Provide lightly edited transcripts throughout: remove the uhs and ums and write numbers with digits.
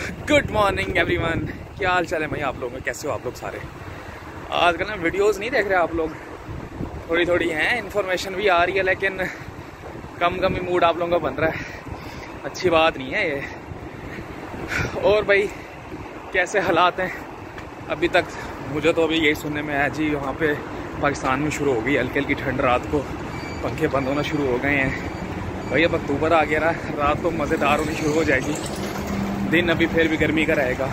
Good morning everyone, क्या हाल चाल है भाई आप लोगों के? कैसे हो आप लोग सारे? आजकल ना वीडियोस नहीं देख रहे आप लोग? थोड़ी थोड़ी हैं, इन्फॉर्मेशन भी आ रही है लेकिन कम कम ही मूड आप लोगों का बन रहा है। अच्छी बात नहीं है ये। और भाई कैसे हालात हैं अभी तक? मुझे तो अभी यही सुनने में आया जी वहाँ पे पाकिस्तान में शुरू हो गई हल्की हल्की ठंड। रात को पंखे बंद होना शुरू हो गए हैं भाई। अब अक्टूबर आ गया ना, रात को मज़ेदार होनी शुरू हो जाएगी, दिन अभी फिर भी गर्मी का रहेगा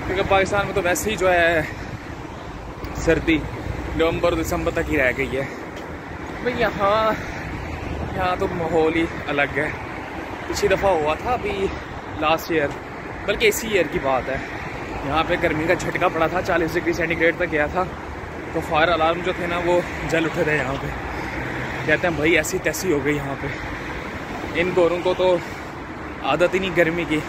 क्योंकि पाकिस्तान में तो वैसे ही जो है सर्दी नवंबर दिसंबर तक ही रह गई है भाई। यहाँ तो माहौल ही अलग है। पिछली दफ़ा हुआ था अभी लास्ट ईयर, बल्कि इसी ईयर की बात है, यहाँ पे गर्मी का झटका पड़ा था, 40 डिग्री सेंटीग्रेड तक गया था। तो फायर अलार्म जो थे ना वो जल उठे थे यहाँ पे। कहते हैं भाई ऐसी तैसी हो गई यहाँ पे। इन गोरों को तो आदत ही नहीं गर्मी की।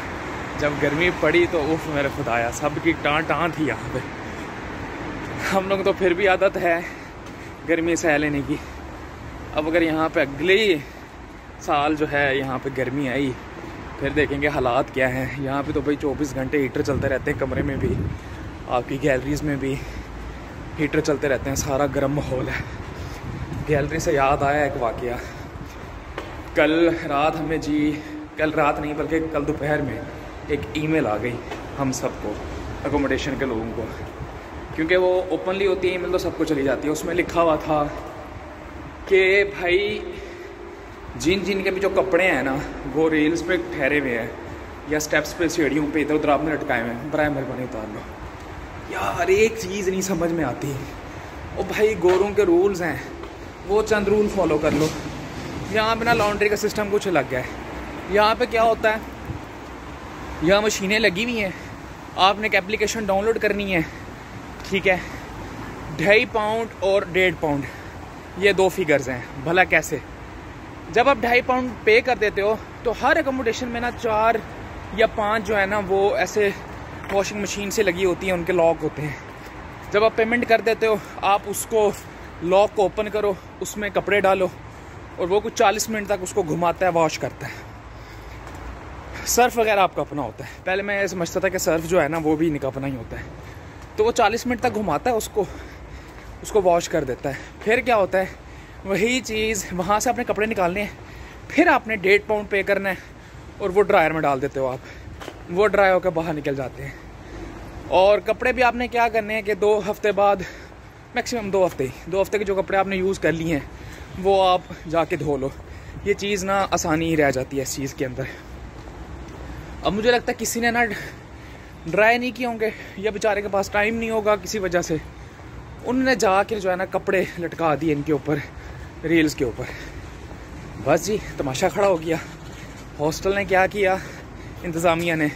जब गर्मी पड़ी तो उफ मेरे खुदाया, सबकी टाँ थी यहाँ पे। हम लोग तो फिर भी आदत है गर्मी सह लेने की। अब अगर यहाँ पे अगले साल जो है यहाँ पे गर्मी आई फिर देखेंगे हालात क्या हैं। यहाँ पे तो भाई 24 घंटे हीटर चलते रहते हैं, कमरे में भी, आपकी गैलरीज में भी हीटर चलते रहते हैं, सारा गर्म माहौल है। गैलरी से याद आया एक वाक़या। कल रात हमें कल रात नहीं बल्कि कल दोपहर में एक ईमेल आ गई हम सबको, अकोमोडेशन के लोगों को, क्योंकि वो ओपनली होती है ईमेल तो सबको चली जाती है। उसमें लिखा हुआ था कि भाई जिन के भी जो कपड़े हैं ना वो रेल्स पे ठहरे हुए हैं या स्टेप्स पे सीढ़ियों पे इधर उधर आपने लटकाए हुए हैं, बराए मेहरबानी उतार लो। यार एक चीज़ नहीं समझ में आती, ओ भाई गोरों के रूल्स हैं वो चंद रूल फॉलो कर लो। यहाँ पे ना लॉन्ड्री का सिस्टम कुछ अलग है। यहाँ पे क्या होता है, यहाँ मशीनें लगी हुई हैं, आपने एक एप्लीकेशन डाउनलोड करनी है, ठीक है। 2.5 पाउंड और 1.5 पाउंड ये दो फिगर्स हैं। भला कैसे? जब आप 2.5 पाउंड पे कर देते हो तो हर एकोमोडेशन में ना 4 या 5 जो है ना वो ऐसे वॉशिंग मशीन से लगी होती हैं, उनके लॉक होते हैं। जब आप पेमेंट कर देते हो आप उसको लॉक को ओपन करो, उसमें कपड़े डालो और वो कुछ 40 मिनट तक उसको घुमाता है, वॉश करता है। सर्फ वगैरह आपका अपना होता है। पहले मैं ये समझता था कि सर्फ जो है ना वो भी इनका अपना ही होता है। तो वो 40 मिनट तक घुमाता है, उसको वॉश कर देता है। फिर क्या होता है, वही चीज़ वहाँ से आपने कपड़े निकालने हैं, फिर आपने 1.5 पाउंड पे करना है और वो ड्रायर में डाल देते हो आप, वो ड्राई होकर बाहर निकल जाते हैं। और कपड़े भी आपने क्या करने हैं कि 2 हफ्ते बाद, मैक्सिमम 2 हफ्ते के जो कपड़े आपने यूज़ कर लिए हैं वो आप जाके धो लो। ये चीज़ ना आसानी ही रह जाती है इस चीज़ के अंदर। अब मुझे लगता है किसी ने ना ड्राई नहीं किए होंगे या बेचारे के पास टाइम नहीं होगा किसी वजह से, उन्होंने जाकर जो है ना कपड़े लटका दिए इनके ऊपर, रील्स के ऊपर। बस जी तमाशा खड़ा हो गया। हॉस्टल ने क्या किया, इंतज़ामिया ने,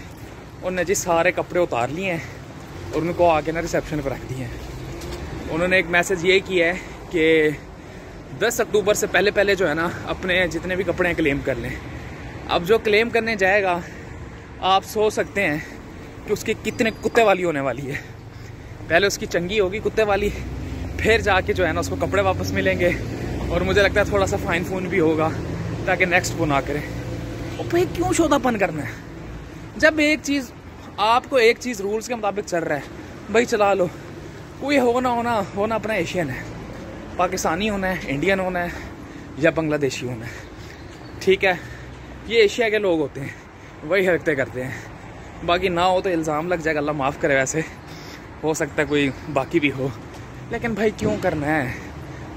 उन्होंने जी सारे कपड़े उतार लिए हैं और उनको आके ना रिसेप्शन पर रख दिए हैं। उन्होंने एक मैसेज ये किया है कि 10 अक्टूबर से पहले जो है ना अपने जितने भी कपड़े क्लेम कर लें। अब जो क्लेम करने जाएगा आप सोच सकते हैं कि उसकी कितने कुत्ते वाली होने वाली है। पहले उसकी चंगी होगी कुत्ते वाली, फिर जाके जो है ना उसको कपड़े वापस मिलेंगे और मुझे लगता है थोड़ा सा फाइन फून भी होगा ताकि नेक्स्ट वो ना करे। और भाई क्यों शोधापन करना है? जब आपको एक चीज़ रूल्स के मुताबिक चल रहा है भाई चला लो। कोई होना अपना एशियन है, पाकिस्तानी होना है, इंडियन होना है या बांग्लादेशी होना है, ठीक है। ये एशिया के लोग होते हैं, वही हरकतें करते हैं। बाकी ना हो तो इल्ज़ाम लग जाएगा, अल्लाह माफ़ करे। वैसे हो सकता है कोई बाकी भी हो, लेकिन भाई क्यों करना है?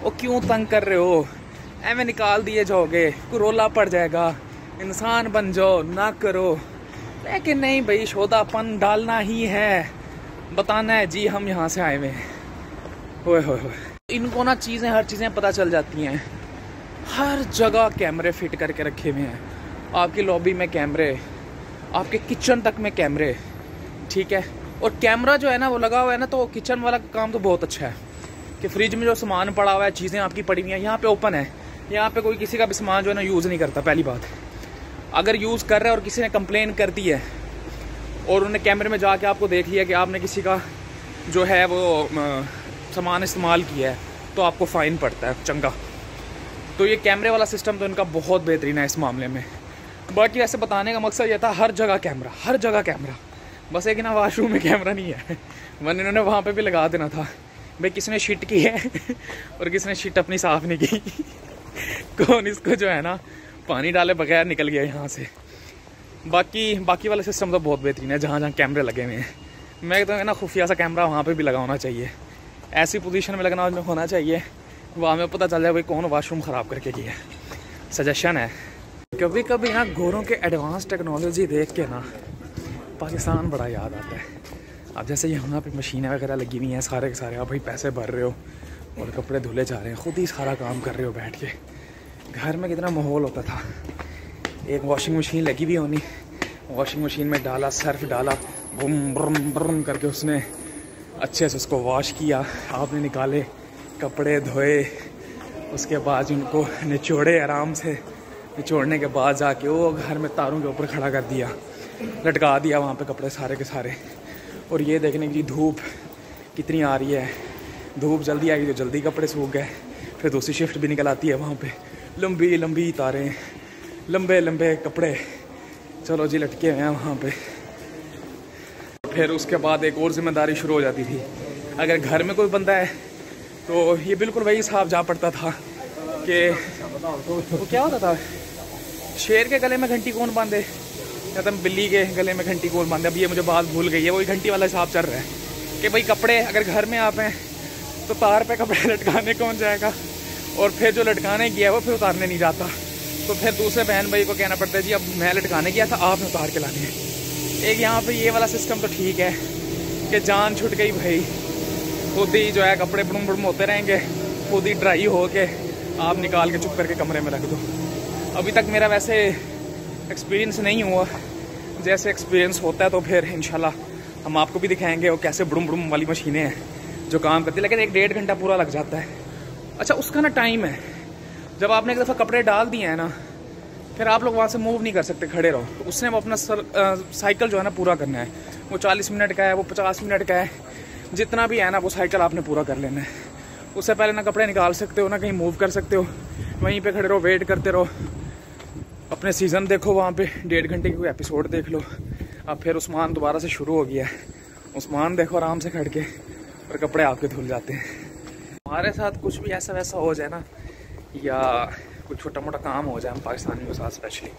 वो क्यों तंग कर रहे हो? ऐਵੇਂ निकाल दिए जाओगे, कोई रोला पड़ जाएगा, इंसान बन जाओ, ना करो। लेकिन नहीं भाई, शोधापन डालना ही है, बताना है जी हम यहाँ से आए हुए हैं। हो इनको ना हर चीज़ें पता चल जाती हैं। हर जगह कैमरे फिट करके रखे हुए हैं, आपकी लॉबी में कैमरे, आपके किचन तक में कैमरे, ठीक है। और कैमरा जो है ना वो लगा हुआ है ना, तो किचन वाला काम तो बहुत अच्छा है कि फ्रिज में जो सामान पड़ा हुआ है, चीज़ें आपकी पड़ी हुई हैं, यहाँ पे ओपन है। यहाँ पे कोई किसी का भी सामान जो है ना यूज़ नहीं करता। पहली बात, अगर यूज़ कर रहा है और किसी ने कंप्लेन कर दी है और उन्होंने कैमरे में जाके आपको देख लिया कि आपने किसी का जो है वो सामान इस्तेमाल किया है, तो आपको फ़ाइन पड़ता है चंगा। तो ये कैमरे वाला सिस्टम तो इनका बहुत बेहतरीन है इस मामले में। बाकी वैसे बताने का मकसद ये था, हर जगह कैमरा, हर जगह कैमरा। बस एक ना वाशरूम में कैमरा नहीं है, वरना इन्होंने वहाँ पे भी लगा देना था। भाई किसने शिट की है और किसने शिट अपनी साफ़ नहीं की कौन इसको जो है ना पानी डाले बगैर निकल गया यहाँ से। बाकी वाला सिस्टम तो बहुत बेहतरीन है, जहाँ जहाँ कैमरे लगे हुए हैं। मैं तो ना खुफिया सा कैमरा वहाँ पे भी लगा होना चाहिए, ऐसी पोजीशन में लगना होना चाहिए वहाँ में पता चल जाए भाई कौन वाशरूम ख़राब करके गया। सजेशन है। कभी कभी ना गोरों के एडवांस टेक्नोलॉजी देख के ना पाकिस्तान बड़ा याद आता है। अब जैसे यहाँ पे मशीनें वगैरह लगी हुई हैं, सारे के सारे आप भाई पैसे भर रहे हो और कपड़े धुले जा रहे हैं, ख़ुद ही सारा काम कर रहे हो बैठ के। घर में कितना माहौल होता था, एक वॉशिंग मशीन लगी हुई होनी, वॉशिंग मशीन में डाला, सर्फ डाला, बुम ब्रम ब्रम करके उसने अच्छे से उसको वॉश किया, आपने निकाले, कपड़े धोए, उसके बाद उनको निचोड़े आराम से, निचोड़ने के बाद जाके वो घर में तारों के ऊपर खड़ा कर दिया, लटका दिया वहाँ पे कपड़े सारे के सारे। और ये देखने की धूप कितनी आ रही है, धूप जल्दी आएगी तो जल्दी कपड़े सूख गए, फिर दूसरी शिफ्ट भी निकल आती है वहाँ पे, लंबी लंबी तारें, लंबे लंबे कपड़े, चलो जी लटके हुए हैं वहाँ पे। फिर उसके बाद एक और जिम्मेदारी शुरू हो जाती थी, अगर घर में कोई बंदा है तो ये बिल्कुल वही हिसाब जा पड़ता था कि वो क्या होता था, शेर के गले में घंटी कौन बांधे या तो बिल्ली के गले में घंटी कौन बांधे। अब ये मुझे बात भूल गई है, वही घंटी वाला हिसाब चल रहा है कि भाई कपड़े अगर घर में आप हैं तो तार पे कपड़े लटकाने कौन जाएगा, और फिर जो लटकाने गया वो फिर उतारने नहीं जाता, तो फिर दूसरे बहन भाई को कहना पड़ता है जी अब मैं लटकाने गया था, आपने उतार के लाने हैं। एक यहाँ पे ये वाला सिस्टम तो ठीक है कि जान छूट गई भाई, खुद ही जो है कपड़े बुड़म बुड़म होते रहेंगे, खुद ही ड्राई हो के आप निकाल के चुप करके कमरे में रख दो। अभी तक मेरा वैसे एक्सपीरियंस नहीं हुआ, जैसे एक्सपीरियंस होता है तो फिर इंशाल्लाह हम आपको भी दिखाएंगे वो कैसे बुड़म बुड़म वाली मशीनें हैं जो काम करती है, लेकिन 1-1.5 घंटा पूरा लग जाता है। अच्छा उसका ना टाइम है, जब आपने एक दफ़ा कपड़े डाल दिए हैं ना फिर आप लोग वहाँ से मूव नहीं कर सकते, खड़े रहो, उसने वो अपना साइकिल जो है ना पूरा करना है। वो 40 मिनट का है, वो 50 मिनट का है, जितना भी है ना वो साइकिल आपने पूरा कर लेना है। उससे पहले ना कपड़े निकाल सकते हो ना कहीं मूव कर सकते हो, वहीं पे खड़े रहो, वेट करते रहो, अपने सीज़न देखो, वहाँ पे 1.5 घंटे की कोई एपिसोड देख लो। अब फिर उस्मान दोबारा से शुरू हो गया है, उस्मान देखो आराम से खड़ के और कपड़े आपके धुल जाते हैं। हमारे साथ कुछ भी ऐसा वैसा हो जाए ना, या कुछ छोटा मोटा काम हो जाए, हम पाकिस्तानियों के साथ स्पेशली,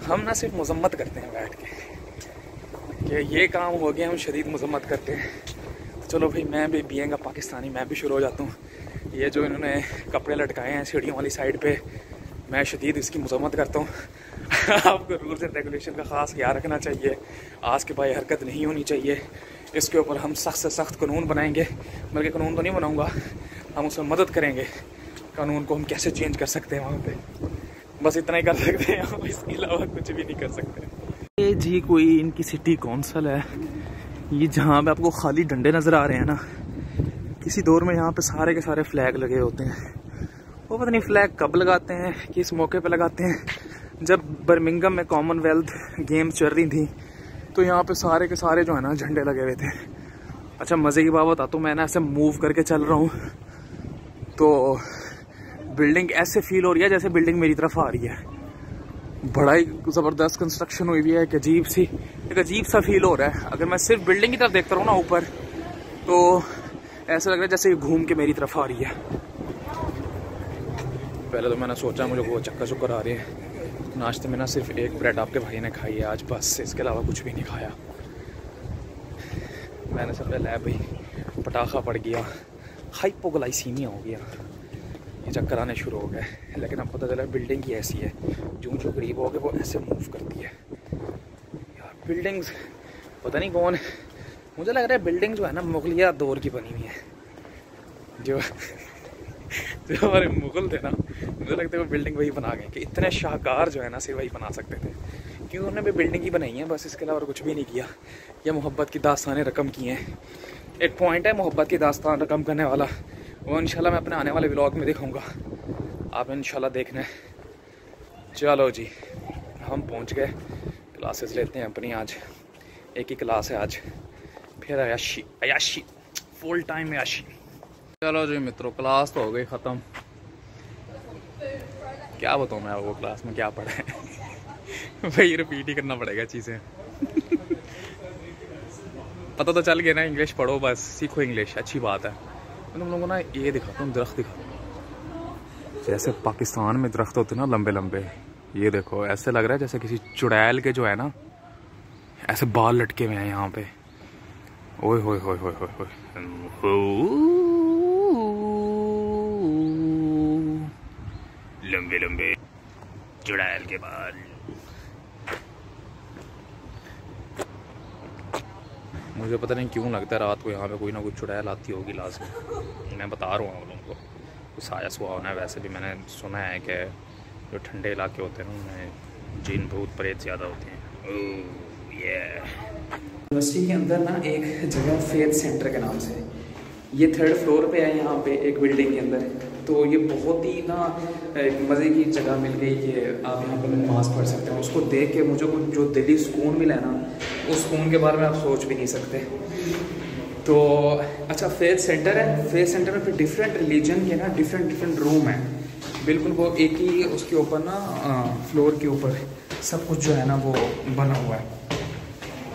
हम ना सिर्फ मजम्मत करते हैं बैठ के कि ये काम हो गया, हम शदीद मजम्मत करते हैं। तो चलो भाई मैं भी बीइंग अ पाकिस्तानी मैं भी शुरू हो जाता हूँ। ये जो इन्होंने कपड़े लटकाए हैं सीढ़ियों वाली साइड पे, मैं शदीद इसकी मजम्मत करता हूँ आपको रूल्स एंड रेगुलेशन का ख़ास ख्याल रखना चाहिए, आज के भाई हरकत नहीं होनी चाहिए। इसके ऊपर हम सख्त से सख्त कानून बनाएंगे, बल्कि कानून तो नहीं बनाऊँगा, हम उसमें मदद करेंगे, कानून को हम कैसे चेंज कर सकते हैं वहाँ पे, बस इतना ही कर सकते हैं हम, इसके अलावा कुछ भी नहीं कर सकते। ये जी कोई इनकी सिटी कौंसल है, ये जहाँ पे आपको खाली डंडे नज़र आ रहे हैं ना, किसी दौर में यहाँ पे सारे के सारे फ्लैग लगे होते हैं। वो पता नहीं फ्लैग कब लगाते हैं, किस मौके पे लगाते हैं। जब बर्मिंघम में कॉमनवेल्थ गेम्स चल रही थी तो यहाँ पे सारे के सारे जो है ना झंडे लगे हुए थे। अच्छा मज़े की बात बता, तो मैं ना ऐसे मूव करके चल रहा हूँ तो बिल्डिंग ऐसे फील हो रही है जैसे बिल्डिंग मेरी तरफ आ रही है, बड़ा ही ज़बरदस्त कंस्ट्रक्शन हुई है, एक अजीब सा फील हो रहा है। अगर मैं सिर्फ बिल्डिंग की तरफ देखता रहूँ ना ऊपर, तो ऐसा लग रहा है जैसे घूम के मेरी तरफ आ रही है। पहले तो मैंने सोचा मुझे वो चक्कर आ रहे हैं, नाश्ते में ना सिर्फ एक ब्रेड आपके भाई ने खाई है आज बस, इसके अलावा कुछ भी नहीं खाया। मैंने सब पहले भाई पटाखा पड़ गया, हाइपोग्लाइसीमिया हो गया, ये चक्कर आने शुरू हो गए। लेकिन अब पता चला बिल्डिंग की ऐसी है, जो करीब हो गए वो ऐसे मूव करती है यार। बिल्डिंग्स पता नहीं कौन, मुझे लग रहा है बिल्डिंग जो है ना मुगलिया दौर की बनी हुई है। जो हमारे मुगल थे ना, मुझे लगता है वो बिल्डिंग वही बना गए कि इतने शाहकार जो है ना सिर्फ वही बना सकते थे, क्योंकि उन्होंने भी बिल्डिंग ही बनाई है बस, इसके अलावा कुछ भी नहीं किया। या मोहब्बत की दास्तानें रकम की हैं। एक पॉइंट है मोहब्बत की दास्तान रकम करने वाला, वो इंशाल्लाह मैं अपने आने वाले व्लॉग में दिखाऊंगा, आप इंशाल्लाह देखना है। चलो जी हम पहुंच गए, क्लासेस लेते हैं अपनी, आज एक ही क्लास है आज, फिर अयाशी फुल टाइम अयाशी। चलो जी मित्रों क्लास तो हो गई ख़त्म, क्या बताऊँ मैं वो क्लास में क्या पढ़ा है वही रिपीट ही करना पड़ेगा चीज़ें। पता तो चल गया ना, इंग्लिश पढ़ो बस, सीखो इंग्लिश, अच्छी बात है। मैं तुम लोगों को ना ये दिखाता हूँ, दरख्त दिखाता हूँ। जैसे पाकिस्तान में दरख्त होते हैं ना लंबे लंबे, ये देखो ऐसे लग रहा है जैसे किसी चुड़ैल के जो है ना ऐसे बाल लटके हुए हैं यहाँ पे। ओए होए होए होए होए होए, लंबे लंबे चुड़ैल के बाल। मुझे पता नहीं क्यों लगता है रात को यहाँ पे कोई ना कोई चुड़ैल आती होगी लाजमी। मैं बता रहा हूँ आप लोगों को, कुछ आया सुहावना है। वैसे भी मैंने सुना है कि जो ठंडे इलाके होते हैं ना उनमें जिन भूत प्रेत ज़्यादा होते हैं। ओह ये यूनिवर्सिटी के अंदर ना एक जगह फेथ सेंटर के नाम से, ये 3rd फ्लोर पे है यहाँ पे एक बिल्डिंग के अंदर। तो ये बहुत ही ना एक मज़े की जगह मिल गई कि आप यहाँ पर नमाज़ पढ़ सकते हैं। उसको देख के मुझे कुछ जो दिली सुकून मिला ना, उस सुकून के बारे में आप सोच भी नहीं सकते। तो अच्छा, फेथ सेंटर है। फेथ सेंटर में फिर डिफरेंट रिलीजन के ना डिफरेंट रूम है। बिल्कुल वो एक ही उसके ऊपर ना फ्लोर के ऊपर सब कुछ जो है ना वो बना हुआ है।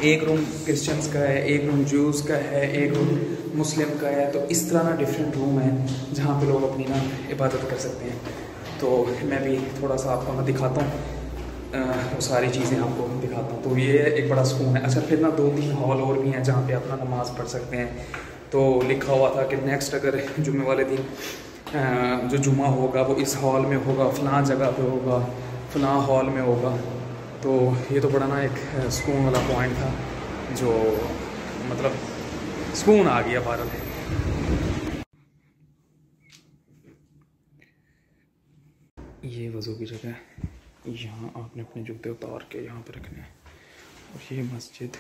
एक रूम क्रिश्चियंस का है, एक रूम ज्यूज़ का है, एक रूम मुस्लिम का है। तो इस तरह ना डिफरेंट रूम है जहाँ पे लोग अपनी ना इबादत कर सकते हैं। तो मैं भी थोड़ा सा आपको मैं दिखाता हूँ, वो सारी चीज़ें आपको दिखाता हूँ। तो ये एक बड़ा सुकून है। अच्छा, फिर ना 2-3 हॉल और भी हैं जहाँ पे अपना नमाज़ पढ़ सकते हैं। तो लिखा हुआ था कि नेक्स्ट अगर जुम्मे वाले दिन जो जुम्मा होगा वो इस हॉल में होगा, फ़लाँ जगह पे होगा, फ़लाँ हॉल में होगा। तो ये तो बड़ा ना एक सुकून वाला पॉइंट था, जो मतलब सुकून आ गया भारत। ये वज़ू की जगह, यहाँ आपने अपने जूते उतार के यहाँ पे रखने हैं। और ये मस्जिद,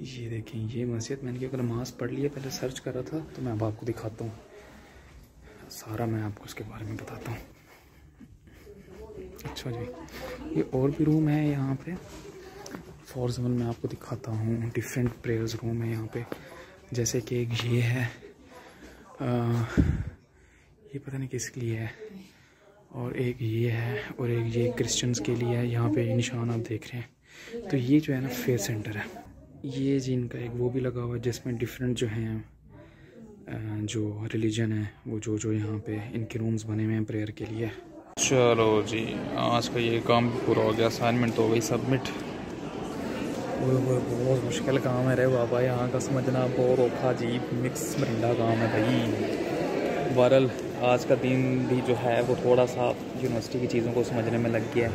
ये देखें ये मस्जिद। मैंने क्या नमाज़ पढ़ लिया, पहले सर्च कर रहा था तो मैं अब आपको दिखाता हूँ सारा, मैं आपको उसके बारे में बताता हूँ। अच्छा जी, ये और भी रूम है यहाँ पे। फॉर एग्जाम्पल मैं आपको दिखाता हूँ, डिफरेंट प्रेयर्स रूम है यहाँ पे। जैसे कि एक ये है, ये पता नहीं किसके लिए है, और एक ये है, और एक ये क्रिश्चियंस के लिए है। यहाँ पे निशान आप देख रहे हैं। तो ये जो है ना फेथ सेंटर है। ये जिनका एक वो भी लगा हुआ है जिसमें डिफरेंट जो हैं जो रिलीजन है वो जो यहाँ पे इनके रूम्स बने हुए हैं प्रेयर के लिए। चलो जी, आज का ये काम भी पूरा हो गया, असाइनमेंट तो हो गई सबमिट। वो बहुत मुश्किल काम है रे बाबा, यहाँ का समझना बहुत औखा अजीब मिक्स मरिंडा काम है भाई। बहरहाल आज का दिन भी जो है वो थोड़ा सा यूनिवर्सिटी की चीज़ों को समझने में लग गया है।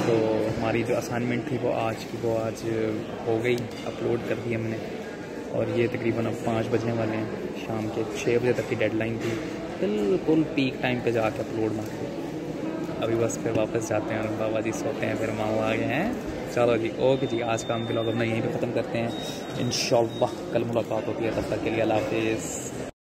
तो हमारी जो असाइनमेंट थी वो आज हो गई, अपलोड कर दी हमने। और ये तकरीबन अब 5 बजने वाले हैं, शाम के 6 बजे तक की डेडलाइन थी। बिल्कुल पीक टाइम पे जाके अपलोड मार दिया। अभी बस फिर वापस जाते हैं और बाबा जी सोते हैं, फिर मामा आ गए हैं। चलो जी, ओके जी, आज का हम ब्लॉग अपना यहीं पे ख़त्म करते हैं। इंशाल्लाह कल मुलाकात होती है, तब तक के लिए अल्लाह हाफ़िज़।